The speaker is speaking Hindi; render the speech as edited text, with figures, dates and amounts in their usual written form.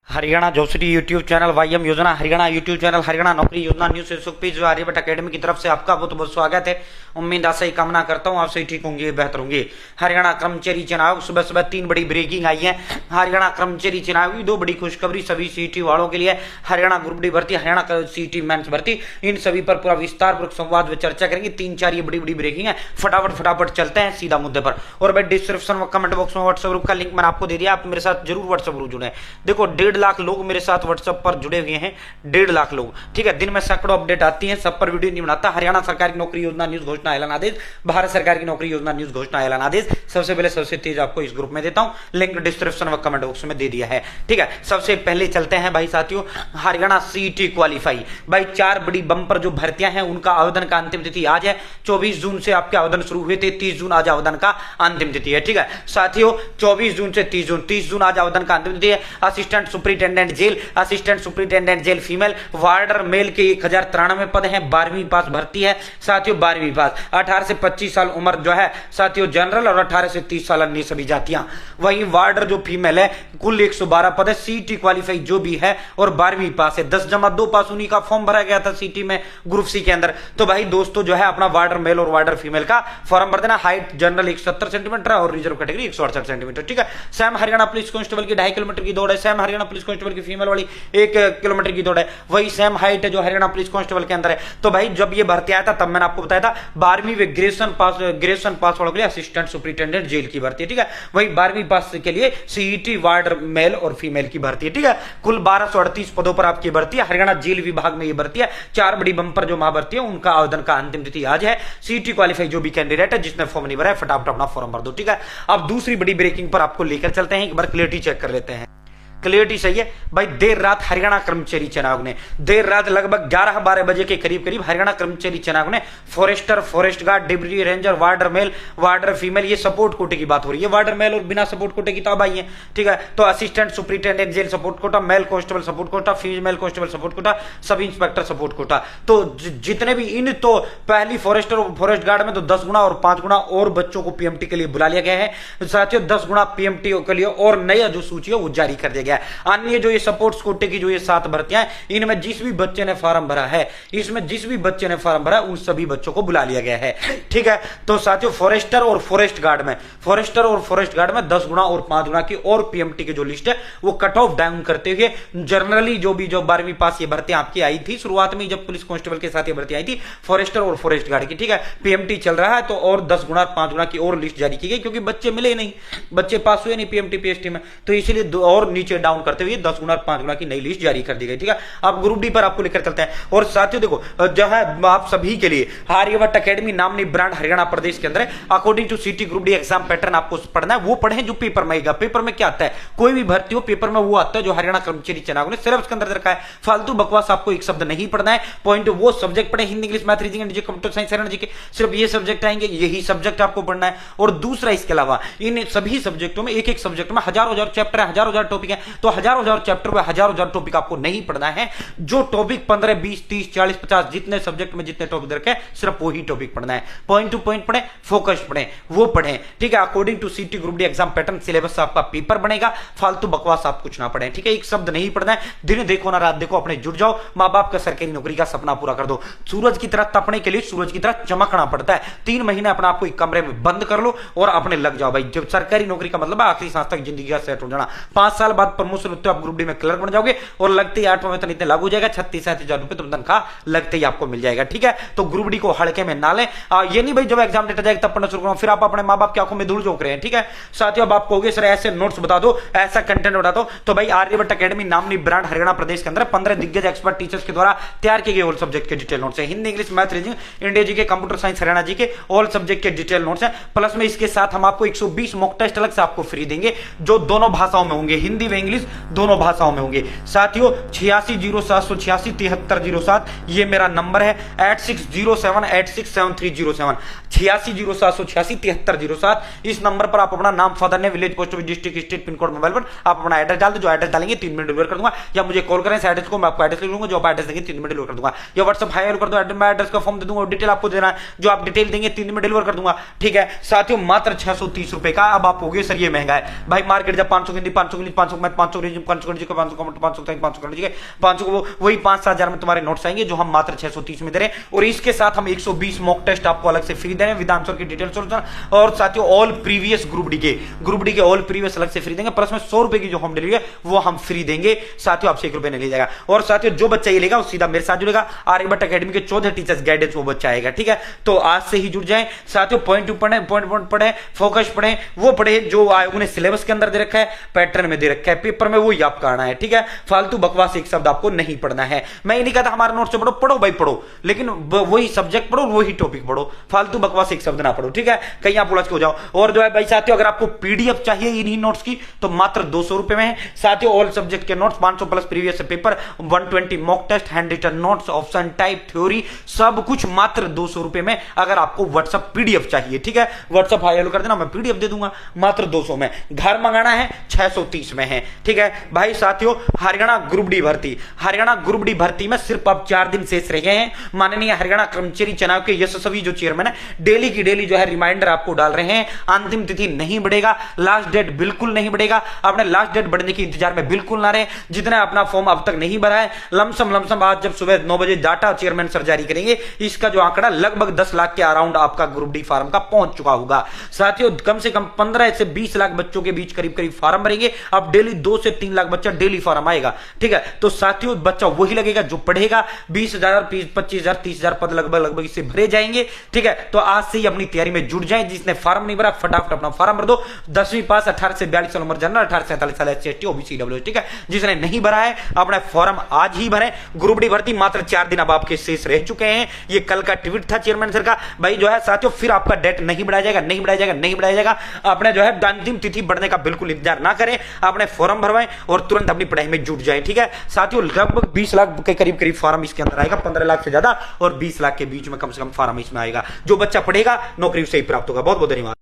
हरियाणा जोशी यूट्यूब चैनल वाईएम योजना हरियाणा यूट्यूब चैनल हरियाणा नौकरी योजना न्यूज से सुखपीत जो आर्यभट्ट अकेडमी की तरफ से आपका बहुत बहुत स्वागत है। उम्मीद आशा ही कामना करता हूँ आप सही ठीक होंगे, बेहतर होंगे। हरियाणा कर्मचारी चुनाव सुबह सुबह 3 बड़ी ब्रेकिंग आई है। हरियाणा कर्मचारी चुनाव की 2 बड़ी खुशखबरी सभी सीटी वालों के लिए। हरियाणा ग्रुप डी भर्ती, हरियाणा सीटी मेंस भर्ती, इन सभी पर पूरा विस्तार पूर्वक संवाद में चर्चा करेंगे। 3-4 ये बड़ी बड़ी ब्रेकिंग है। फटाफट चलते हैं सीधा मुद्दे पर। और भाई डिस्क्रिप्शन में कमेंट बॉक्स में व्हाट्सएप ग्रुप का लिंक मैंने आपको दे दिया, आप मेरे साथ जरूर व्हाट्सएप ग्रुप जुड़े। देखो 1.5 लाख लोग मेरे साथ व्हाट्सएप पर जुड़े हुए हैं, 1.5 लाख लोग, ठीक है। दिन में सैकड़ों अपडेट आती हैं, सब पर वीडियो नहीं बनाता। हरियाणा सरकार की नौकरी योजना न्यूज घोषणा ऐलान आदेश, भारत सरकार की नौकरी योजना न्यूज घोषणा ऐलान आदेश सबसे पहले सबसे तेज आपको इस ग्रुप में देता हूं, लिंक डिस्क्रिप्शन व कमेंट बॉक्स में दे दिया है, ठीक है। सबसे पहले चलते हैं भाई साथियों, हरियाणा सीटी क्वालिफाई। भाई 4 बड़ी बंपर जो भर्तियां हैं उनका आवेदन का अंतिम तिथि आज है। 24 जून से आपके आवेदन शुरू हुए थे, 30 जून आज आवेदन का अंतिम तिथि है, ठीक है साथियों। 24 जून से 30 जून आज आवेदन का अंतिम तिथि है। Assistant superintendent jail, assistant superintendent jail female, warder male के 1093 पद हैं। 12वीं पास भर्ती है साथियों, 12वीं पास। 18 से 25 साल उम्र जो है साथियों जनरल, और 18 से 30 साल अन्य सभी जातियां। वहीं वार्डर जो फीमेल है कुल 112 पद है। सीटी क्वालिफाई जो भी है और 12वीं पास है। 10+2 पास, उन्हीं का फॉर्म भरा गया था सीटी में ग्रुप सी के अंदर। तो भाई दोस्तों जो है अपना वार्डर मेल और वार्डर फीमेल का फॉर्म भर देना। हाइट जनरल 170 सेंटीमीटर और रिजर्व कैटेगरी 168 सेंटीमीटर, ठीक है। सेम हरियाणा पुलिस कांस्टेबल की 2.5 किलोमीटर की दौड़ है। सेम हरियाणा पुलिस कांस्टेबल की फीमेल वाली 1 किलोमीटर की दौड़ है। वही सेम हाइट है जो हरियाणा पुलिस कांस्टेबल के अंदर है। तो भाई जब ये भर्ती आया था तब मैंने आपको बताया था 12वीं व ग्रेजुएशन पास वालों के लिए असिस्टेंट सुपरिटेंडेंट जेल की भर्ती है, ठीक है। वही 12वीं पास के लिए सीईटी वार्डर मेल और फीमेल की भर्ती है, ठीक है। कुल 1238 पदों पर आपकी भर्ती है। हरियाणा जेल विभाग में ये भर्ती है। 4 बड़ी बंपर जो महाभर्ती है उनका आवेदन का अंतिम तिथि आज है। सीटी क्वालिफाई जो भी कैंडिडेट है जिसने फॉर्म नहीं भरा है फटाफट अपना फॉर्म भर दो, ठीक है। अब दूसरी बड़ी ब्रेकिंग पर आपको लेकर चलते हैं, एक बार क्लियरिटी चेक कर लेते हैं। क्लियरिटी सही है भाई। देर रात हरियाणा कर्मचारी चुनाव ने, देर रात लगभग 11-12 बजे के करीब हरियाणा कर्मचारी चुनाव ने forester, forest guard, deputy ranger, warder male, warder female, ये सपोर्ट कोटे की बात हो रही है। वार्डर मेल और बिना सपोर्ट कोटे की तो अब आई है, ठीक है। तो assistant superintendent jail support quota, male constable support quota, female constable support quota, sub inspector support Kota. तो जितने भी इन, तो पहली फॉरेस्टर और फॉरेस्ट गार्ड में तो 10 गुना और 5 गुना और बच्चों को पीएमटी के लिए बुला लिया गया है साथियों। 10 गुना पीएमटी के लिए और नया जो सूची है वो जारी कर दिया गया है। अन्य जो ये सपोर्ट्स कोटे की जो ये 7 भर्तियां हैं, इनमें जिस भी बच्चे ने फॉर्म भरा है, इसमें जिस भी बच्चे ने फॉर्म भरा है उन सभी बच्चों को बुला लिया गया है, ठीक है। तो साथियों फॉरेस्टर और फॉरेस्ट गार्ड में 10 गुना और 5 गुना की और पीएमटी की जो लिस्ट है वो कट ऑफ डाउन करते हुए जनरली जो 12वीं पास ये भर्तियां आपकी आई थी शुरुआत में जब पुलिस कांस्टेबल के साथ ये भर्ती आई थी फॉरेस्टर और फॉरेस्ट गार्ड की, ठीक है। पीएमटी चल रहा है तो और 10 गुना 5 गुना की और लिस्ट जारी की गई, क्योंकि बच्चे मिले नहीं, बच्चे पास हुए नहीं पीएमटी पीएसटी में, तो इसलिए और नीचे डाउन करते हुए 10 गुना और 5 गुना की नई लिस्ट जारी कर दी गई, ठीक है। अब ग्रुप डी पर आपको लेकर चलते हैं। और साथियों देखो जो है आप सभी के लिए आर्यभट्ट अकेडमी नामनी ब्रांड हरियाणा प्रदेश के अंदर है। According to CET group D exam pattern आपको पढ़ना है, वो पढ़ें जो पेपर में आएगा। पेपर में क्या आता है, कोई भी भर्ती हो पेपर में वो आता है जो हरियाणा कर्मचारी चुनाव ने सिलेबस के अंदर रखा है। फालतू बकवास आपको एक शब्द नहीं पढ़ना है। पॉइंट वो सब्जेक्ट पढ़े, Hindi, English, math, reasoning, and computer science, Haryana G K सिर्फ ये सब्जेक्ट आएंगे, यही सब्जेक्ट आपको पढ़ना है। और दूसरा इसके अलावा इन सभी सब्जेक्टों में एक सब्जेक्ट में हजारों चैप्टर है, हजारों टॉपिक है, तो हजारों चैप्टर में हजारों टॉपिक आपको नहीं पढ़ना है। जो टॉपिक 15, 20, 30, 40, 50 जितने सब्जेक्ट में जितने टॉपिक रखे सिर्फ वही टॉपिक पढ़ना है। पॉइंट टू पॉइंट पढ़े, फोकस पढ़े, वो पढ़े, ठीक है। अकॉर्डिंग टू सीटी group D exam pattern syllabus आपका पेपर बनेगा। फालतू बकवास आप कुछ ना पढ़े, ठीक है। एक शब्द नहीं पढ़ना है। दिन देखो ना रात देखो, अपने जुट जाओ, मां बाप का सरकारी नौकरी का सपना पूरा कर दो। सूरज की तरह तपने के लिए सूरज की तरह चमकना पड़ता है। 3 महीने अपना आपको एक कमरे में बंद कर लो और अपने लग जाओ भाई। जब सरकारी नौकरी का मतलब आखिरी सांस तक जिंदगी का सेट हो जाना। 5 साल बाद प्रमोशन होते आप ग्रुप डी में क्लर्क बन जाओगे और लगते ही 8वां वेतन इतने लागू हो जाएगा, 36-37 हजार रुपए तुम तनख्वाह लगते ही आपको मिल जाएगा, ठीक है। तो ग्रुप डी को हल्के में ना लें। ये नहीं भाई जब एग्जाम डेट आ जाएगा तब पढ़ना शुरू करो, फिर आप अपने मां बाप की आंखों में धूल झोंक रहे हैं, ठीक है। साथियों अब आप कहोगे सर ऐसे नोट्स बता दो, ऐसा कंटेंट बता दो, तो भाई आर्यभट्ट अकेडमी नामनी ब्रांड हरियाणा प्रदेश के अंदर 15 दिग्गज एक्सपर्ट टीचर्स के द्वारा तैयार किए गए ऑल सब्जेक्ट के डिटेल नोट्स है। Hindi, English, math, reasoning, India G K, computer science, Haryana G K all subject के डिटेल नोट्स है। प्लस में इसके साथ हम आपको 120 मॉक टेस्ट अलग से आपको फ्री देंगे जो दोनों भाषाओं में होंगे, हिंदी व इंग्लिश दोनों भाषाओं में होंगे। साथियों 860786 ये मेरा नंबर है। 8607867307 860786 इस नंबर पर आप अपना नाम, फादर ने, village, post office, district, state, pin code, mobile पर आप अपना एड्रेस डाल दो। जो एड्रेस डालेंगे 3 मिनट डिलीवर कर दूंगा, या मुझे कॉल करें इस एड्रेस को, मैं आपको एड्रेस लिख लूंगा, जो आप एड्रेस देंगे 3 मिनट डिलीवर कर दूंगा। या व्हाट्सएप हाई कर दो, मैं एड्रेस का फॉर्म दे दूंगा, डिटेल आपको देना है, जो आप डिटेल देंगे 3 मिनट डिलीवर कर दूंगा, ठीक है। साथियों मात्र 630 रुपए का। अब आप होगे सर ये महंगा है भाई, मार्केट जब 500 की 500 की 500 मैथ 500 रीजनिंग 500 जी के 500 कंप्यूटर 500 साइंस 500 जी के 500 को वही 5-7 हजार में तुम्हारे नोट्स आएंगे जो हम मात्र 630 में दे रहे हैं। और इसके साथ हम 120 मॉक टेस्ट आपको अलग से फ्री दे रहे हैं विद आंसर की डिटेल सॉल्यूशन। और साथियों ऑल प्रीवियस ग्रुप डी के ऑल प्रीवियस अलग से फ्री देंगे, प्लस में 100 रुपए की जो होम डिलीवरी है वो हम फ्री देंगे। साथियों आपसे 1 रुपए नहीं ले जाएगा। और साथियों जो बच्चा ये लेगा वो सीधा मेरे साथ जुड़ेगा, आर्यभट्ट एकेडमी के 14 टीचर्स गाइडेंस वो बच्चा आएगा। ठीक है, तो आज से ही जुड़ जाए साथियों। पॉइंट टू पढ़े, पॉइंट पढ़े, फोकस पढ़े, वो पढ़े जो आयोग ने सिलेबस के अंदर दे रखा है, पैटर्न में दे रखा है, पेपर में वो याद करना है। ठीक है, फालतू बकवास एक शब्द आपको नहीं पढ़ना है। मैं ये नहीं कहता हमारे नोट से पढ़ो, पढ़ो भाई पढ़ो, लेकिन वही सब्जेक्ट पढ़ो, वही टॉपिक पढ़ो, फालतू बकवास एक शब्द ना पढ़ो। ठीक है, कहीं आप उलझ के हो जाओ। और जो है भाई साथियों अगर आपको पीडीएफ चाहिए इन्हीं नोट्स की तो मात्र 200 रुपए में है। साथियों ऑल सब्जेक्ट के notes 500 plus previous paper 120 mock test, handwritten notes, option type, theory, सब कुछ मात्र 200 रुपए में। अगर आपको व्हाट्सएप पीडीएफ चाहिए, ठीक है, व्हाट्सएप हाई हेलो कर देना, मैं पीडीएफ दे दूंगा मात्र 200 में। घर मंगाना है 630 में है। ठीक है भाई साथियों, हरियाणा ग्रुप डी भर्ती, हरियाणा ग्रुप डी भर्ती में सिर्फ अब 4 दिन शेष रह गए हैं। माननीय हरियाणा कर्मचारी चुनाव के यशस्वी जो चेयरमैन है डेली की डेली जो है रिमाइंडर आपको डाल रहे हैं। अंतिम तिथि नहीं बढ़ेगा, लास्ट डेट बिल्कुल नहीं बढ़ेगा। अपने लास्ट डेट बढ़ने के इंतजार में बिल्कुल ना रहे। जितने अपना फॉर्म अब तक नहीं भरा है, लमसम आज जब सुबह 9 बजे डाटा चेयरमैन सर जारी करेंगे, इसका जो आंकड़ा लगभग 10 लाख के अराउंड आपका ग्रुप डी फार्म का पहुंच चुका होगा। साथियों कम से कम 15 से 20 लाख बच्चों के बीच करीब करीब फार्म भरेंगे। अब डेली 2 से 3 लाख बच्चा डेली फार्म आएगा। ठीक है, तो साथियों बच्चा वही लगेगा जो पढ़ेगा। 20,000 25,000 30,000 पद लगभग इससे भरे जाएंगे। ठीक है, तो आज से ही अपनी तैयारी में जुट जाएं। जिसने फार्म नहीं भरा फटाफट अपना फार्म भर दो। 10वीं पास, 18 से 42 साल उम्र, जनरल, 18 से 47 साल एससी ओबीसी डब्ल्यू। ठीक है, जिसने नहीं भरा है अपना फॉर्म आज ही भरें। ग्रुप डी भर्ती मात्र 4 दिन अब आपके शेष रह चुके हैं। ये कल का ट्वीट था चेयरमैन सर का। भाई जो है साथियों फिर आपका डेट नहीं बढ़ाया जाएगा, नहीं बढ़ाया जाएगा, नहीं बढ़ाया जाएगा। आपने जो है अंतिम तिथि बढ़ने का बिल्कुल इंतजार ना करें, अपने फॉर्म भरवाएं और तुरंत अपनी पढ़ाई में जुट जाएं। ठीक है साथियों, लगभग 20 लाख के करीब फॉर्म इसके अंदर आएगा, 15 लाख से ज्यादा और 20 लाख के बीच में कम से कम फॉर्म इसमें आएगा। जो बच्चा पढ़ेगा नौकरी उसे ही प्राप्त होगा। बहुत बहुत धन्यवाद।